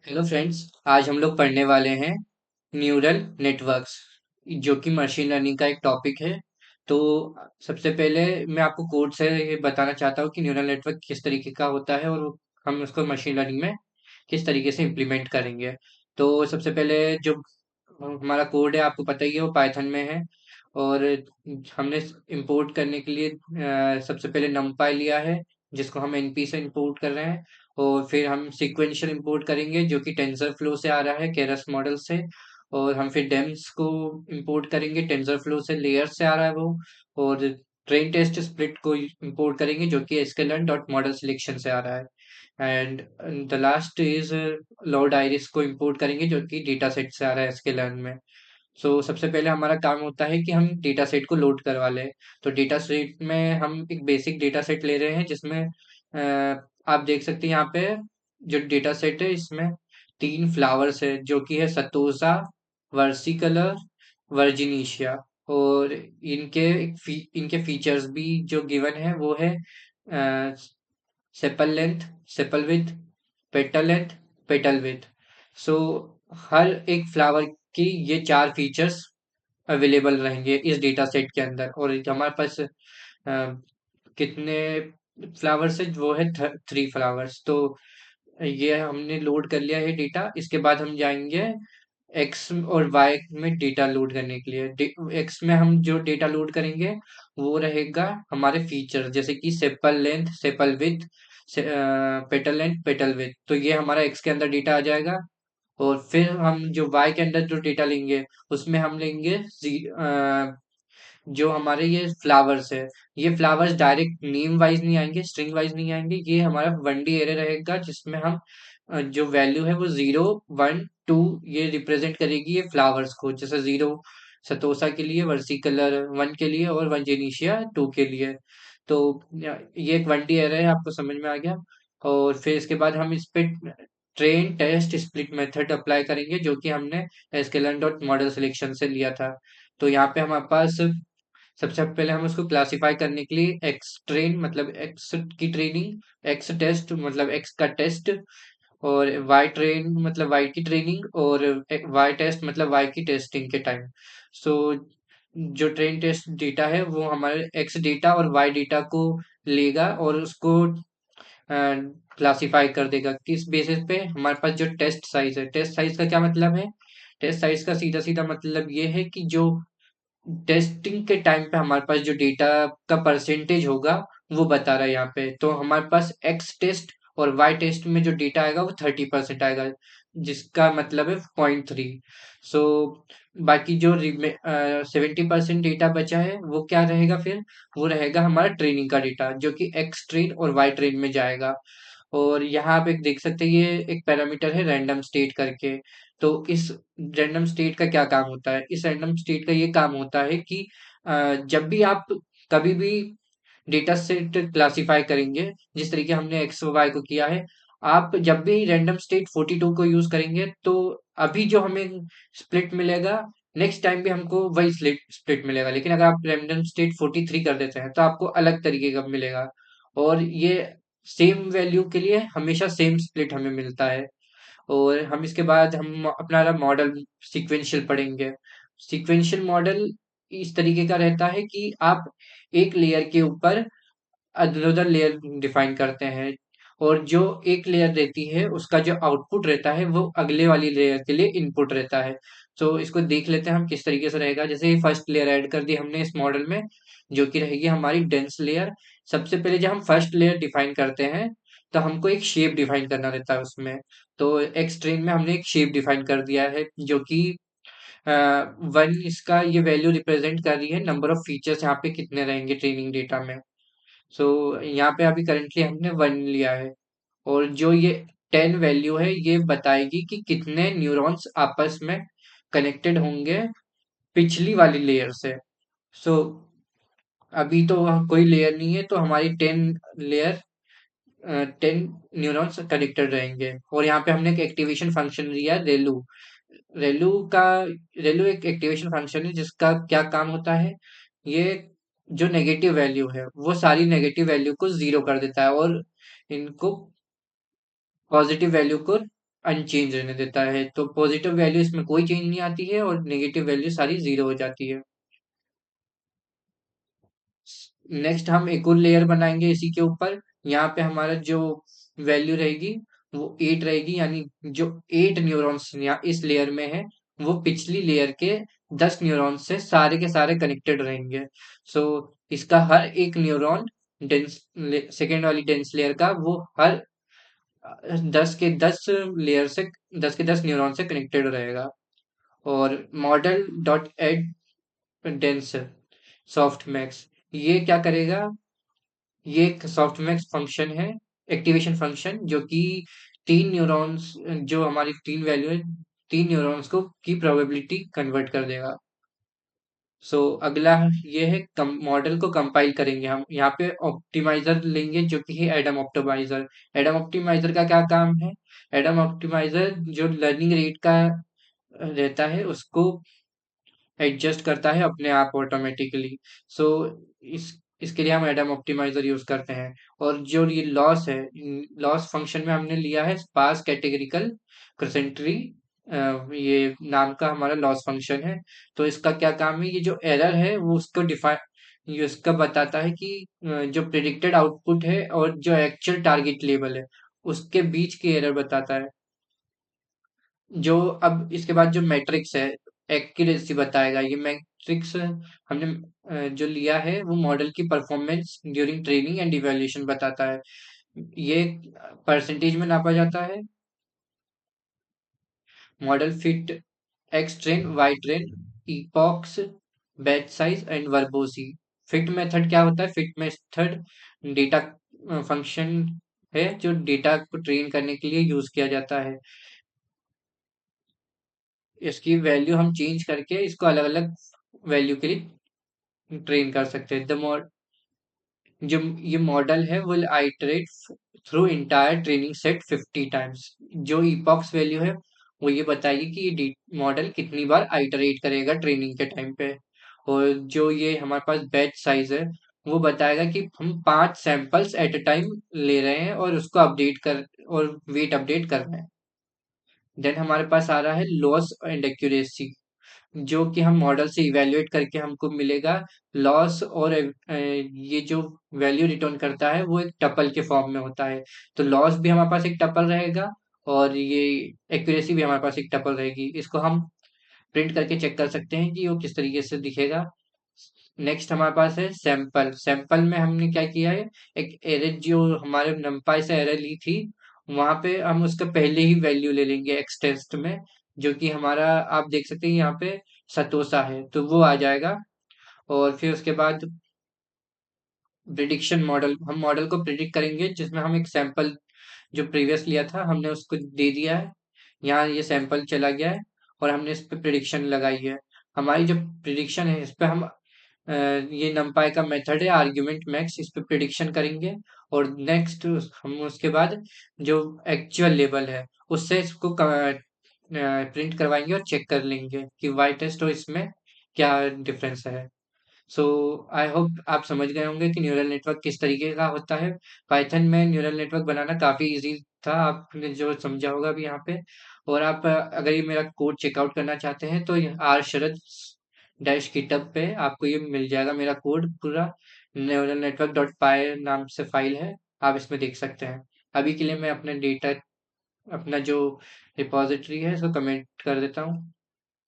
Hello friends. आज हम लोग पढ़ने वाले हैं न्यूरल नेटवर्क्स, जो कि मशीन लर्निंग का एक टॉपिक है। तो सबसे पहले मैं आपको कोड से ये बताना चाहता हूँ कि न्यूरल नेटवर्क किस तरीके का होता है और हम उसको मशीन लर्निंग में किस तरीके से इम्प्लीमेंट करेंगे। तो सबसे पहले जो हमारा कोड है, आपको पता ही है, वो पाइथन में है। और हमने इंपोर्ट करने के लिए सबसे पहले numpy लिया है, जिसको हम np से इंपोर्ट कर रहे हैं। और फिर हम सीक्वेंशियल इंपोर्ट करेंगे, जो कि टेंसर फ्लो से आ रहा है, केरस मॉडल से। और हम फिर डेम्स को इंपोर्ट करेंगे, टेंसर फ्लो से, लेयर से आ रहा है वो। और ट्रेन टेस्ट स्प्लिट को इंपोर्ट करेंगे, जो कि sklearn डॉट मॉडल सिलेक्शन से आ रहा है। And the last is Lord iris को इंपोर्ट करेंगे, जो कि डेटा सेट से आ रहा है sklearn में। सो सबसे पहले हमारा काम होता है कि हम डेटा सेट को लोड करवा लें। तो डेटा सेट में हम एक बेसिक डेटा सेट ले रहे हैं, जिसमें आप देख सकते हैं यहाँ पे जो डेटा सेट है, इसमें 3 फ्लावर्स है, जो कि है सतोसा, वर्सिकलर, वर्जिनीशिया। और इनके फीचर्स भी जो गिवन है वो है sepal length, sepal width, petal length, petal width. So हर एक फ्लावर की ये 4 फीचर्स अवेलेबल रहेंगे इस डेटा सेट के अंदर। और हमारे पास कितने फ्लावर्स है, वो है 3 फ्लावर्स। तो ये हमने लोड कर लिया है डेटा। इसके बाद हम जाएंगे एक्स और वाई में डेटा लोड करने के लिए। एक्स में हम जो डेटा लोड करेंगे वो रहेगा हमारे फीचर, जैसे कि sepal length, sepal width, petal length, petal width. तो ये हमारा एक्स के अंदर डेटा आ जाएगा। और फिर हम जो वाई के अंदर जो डेटा लेंगे, उसमें हम लेंगे जो हमारे ये फ्लावर्स है। ये फ्लावर्स डायरेक्ट नेम वाइज नहीं आएंगे, स्ट्रिंग वाइज नहीं आएंगे। ये हमारा 1D एरे रहेगा, जिसमें हम जो वैल्यू है वो 0, 1, 2 ये रिप्रेजेंट करेगी ये फ्लावर्स को। जैसे 0 सतोसा के लिए, वर्सिकलर 1 के लिए, और वंजेनिशिया 2 के लिए। तो ये एक 1D एरे है, आपको समझ में आ गया। और फिर इसके बाद हम इस पे train test split method apply करेंगे, जो कि हमने sklearn डॉट मॉडल सिलेक्शन से लिया था। तो यहाँ पे हमारे पास सबसे पहले हम उसको क्लासिफाई करने के लिए एक्स ट्रेन मतलब एक्स की ट्रेनिंग, एक्स टेस्ट मतलब एक्स का टेस्ट, और वाई ट्रेन मतलब वाई की ट्रेनिंग, और वाई टेस्ट मतलब वाई की टेस्टिंग के टाइम। सो जो ट्रेन टेस्ट डेटा है वो हमारे एक्स डेटा और वाई डेटा को लेगा और उसको क्लासिफाई कर देगा। किस बेसिस पे? हमारे पास जो टेस्ट साइज है, टेस्ट साइज का क्या मतलब है? टेस्ट साइज का सीधा सीधा मतलब ये है कि जो टेस्टिंग के टाइम पे हमारे पास जो डेटा का परसेंटेज होगा वो बता रहा है यहाँ पे। तो हमारे पास एक्स टेस्ट और वाई टेस्ट में जो डेटा आएगा वो 30% आएगा, जिसका मतलब है 0.3। सो बाकी जो 70% डेटा बचा है वो क्या रहेगा फिर? वो रहेगा हमारा ट्रेनिंग का डेटा, जो कि एक्स ट्रेन और वाई ट्रेन में जाएगा। और यहाँ आप एक देख सकते हैं, ये एक पैरामीटर है रैंडम स्टेट करके। तो इस रैंडम स्टेट का क्या काम होता है? इस रैंडम स्टेट का ये काम होता है कि जब भी आप कभी भी डेटा सेट क्लासिफाई करेंगे, जिस तरीके हमने एक्स वाई को किया है, आप जब भी रैंडम स्टेट 42 को यूज करेंगे, तो अभी जो हमें स्प्लिट मिलेगा, नेक्स्ट टाइम भी हमको वही स्प्लिट मिलेगा। लेकिन अगर आप रैंडम स्टेट 43 कर देते हैं, तो आपको अलग तरीके का मिलेगा। और ये सेम वैल्यू के लिए हमेशा सेम स्प्लिट हमें मिलता है। और हम इसके बाद हम अपना मॉडल सीक्वेंशियल पढ़ेंगे। सीक्वेंशियल मॉडल इस तरीके का रहता है कि आप एक लेयर के ऊपर अदर लेयर डिफाइन करते हैं, और जो एक लेयर रहती है उसका जो आउटपुट रहता है वो अगले वाली लेयर के लिए इनपुट रहता है। तो इसको देख लेते हैं हम किस तरीके से रहेगा। जैसे फर्स्ट लेयर ऐड कर दी हमने इस मॉडल में, जो कि रहेगी हमारी डेंस लेयर। सबसे पहले जब हम फर्स्ट लेयर डिफाइन करते हैं, तो हमको एक शेप डिफाइन करना रहता है उसमें। तो एक्स ट्रेन में हमने एक शेप डिफाइन कर दिया है, जो कि 1 इसका ये वैल्यू रिप्रेजेंट कर रही है नंबर ऑफ फीचर्स यहाँ पे कितने रहेंगे ट्रेनिंग डेटा में। सो यहाँ पे अभी करंटली हमने 1 लिया है। और जो ये 10 वैल्यू है, ये बताएगी कि कितने न्यूरॉन्स आपस में कनेक्टेड होंगे पिछली वाली लेयर से। सो अभी तो कोई लेयर नहीं है, तो हमारी 10 न्यूरॉन्स कनेक्टेड रहेंगे। और यहाँ पे हमने एक एक्टिवेशन फंक्शन लिया है, रेलू। रेलू का रेलू एक एक्टिवेशन फंक्शन है, जिसका क्या काम होता है? ये जो नेगेटिव वैल्यू है वो सारी नेगेटिव वैल्यू को जीरो कर देता है, और इनको पॉजिटिव वैल्यू को अनचेंज रहने देता है। तो पॉजिटिव वैल्यू इसमें कोई चेंज नहीं आती है और नेगेटिव वैल्यू सारी ज़ीरो हो जाती है। नेक्स्ट हम एक और लेयर बनाएंगे इसी के ऊपर। यहाँ पे हमारा जो वैल्यू रहेगी वो 8 रहेगी, यानी जो 8 न्यूरॉन्स यहाँ इस लेयर में है वो पिछली लेयर के 10 न्यूरॉन्स से सारे के सारे कनेक्टेड रहेंगे। सो इसका हर एक न्यूरॉन डेंस सेकेंड वाली डेंस लेयर का वो हर 10 न्यूरॉन से कनेक्टेड रहेगा। और model dot add dense softmax ये क्या करेगा, ये एक सॉफ्टमैक्स फंक्शन है, एक्टिवेशन फंक्शन, जो कि 3 न्यूरॉन्स, जो हमारी 3 वैल्यू है, 3 न्यूरॉन्स को की प्रोबेबिलिटी कन्वर्ट कर देगा। सो अगला ये है मॉडल को कंपाइल करेंगे हम। यहाँ पे ऑप्टिमाइजर लेंगे जो कि है एडम ऑप्टिमाइजर। एडम ऑप्टिमाइजर का क्या काम है? एडम ऑप्टिमाइजर जो लर्निंग रेट का रहता है उसको एडजस्ट करता है अपने आप ऑटोमेटिकली। सो इस इसके लिए हम एडम ऑप्टिमाइजर यूज करते हैं। और जो ये लॉस है, लॉस फंक्शन में हमने लिया है स्पार्स कैटेगरिकल क्रोसेंट्री, ये नाम का हमारा लॉस फंक्शन है। तो इसका क्या काम है, ये जो एरर है वो उसको डिफाइन, ये उसका बताता है कि जो प्रिडिक्टेड आउटपुट है और जो एक्चुअल टारगेट लेवल है उसके बीच की एरर बताता है। जो अब इसके बाद जो मैट्रिक्स है एक्यूरेसी बताएगा। ये मैट्रिक्स हमने जो लिया है वो मॉडल की performance during training and evaluation बताता है। ये परसेंटेज में नापा जाता है। Model fit X train, Y train, epochs, batch size and verbose. Fit method क्या होता है? फिट मेथड डेटा फंक्शन है जो डेटा को ट्रेन करने के लिए यूज किया जाता है। इसकी वैल्यू हम चेंज करके इसको अलग अलग वैल्यू के लिए ट्रेन कर सकते हैं। जो ये मॉडल है will iterate through entire training set 50 times. जो इपॉक्स वैल्यू है वो ये बताएगी कि ये मॉडल कितनी बार आइटरेट करेगा ट्रेनिंग के टाइम पे। और जो ये हमारे पास बैच साइज है वो बताएगा कि हम 5 सैंपल्स एट अ टाइम ले रहे हैं और उसको अपडेट कर और वेट अपडेट कर रहे हैं। देन हमारे पास आ रहा है लॉस एंड एक्यूरेसी, जो कि हम मॉडल से इवैल्यूएट करके हमको मिलेगा लॉस। और ये जो वैल्यू रिटर्न करता है वो एक टपल के फॉर्म में होता है। तो लॉस भी हमारे पास एक टपल रहेगा और ये एक्यूरेसी भी हमारे पास एक टपल रहेगी। इसको हम प्रिंट करके चेक कर सकते हैं कि वो किस तरीके से दिखेगा। नेक्स्ट हमारे पास है सैंपल। सैंपल में हमने क्या किया है, एक एरे जो हमारे numpy से एरे ली थी वहां पे हम उसका पहले ही वैल्यू ले लेंगे एक्स टेस्ट में, जो कि हमारा आप देख सकते हैं यहाँ पे सतोसा है तो वो आ जाएगा। और फिर उसके बाद प्रिडिक्शन मॉडल, हम मॉडल को प्रिडिक्ट करेंगे जिसमें हम एक सैंपल जो प्रीवियस लिया था हमने उसको दे दिया है। यहाँ ये सैंपल चला गया है और हमने इस पे प्रिडिक्शन लगाई है। हमारी जो प्रिडिक्शन है इस पे हम ये numpy का मेथड है आर्ग्यूमेंट मैक्स, इस पे प्रिडिक्शन करेंगे। और नेक्स्ट हम उसके बाद जो एक्चुअल लेवल है उससे इसको प्रिंट करवाएंगे और चेक कर लेंगे कि वाई टेस्ट और इसमें क्या डिफरेंस है। सो आई होप आप समझ गए होंगे कि न्यूरल नेटवर्क किस तरीके का होता है। पाइथन में न्यूरल नेटवर्क बनाना काफ़ी इजी था, आपने जो समझा होगा अभी यहाँ पे। और आप अगर ये मेरा कोड चेकआउट करना चाहते हैं तो आर शरद डैश गिटहब पे आपको ये मिल जाएगा, मेरा कोड पूरा न्यूरल नेटवर्क डॉट पाई नाम से फाइल है, आप इसमें देख सकते हैं। अभी के लिए मैं अपना डेटा, अपना जो रिपॉजिटरी है उसको कमेंट कर देता हूँ।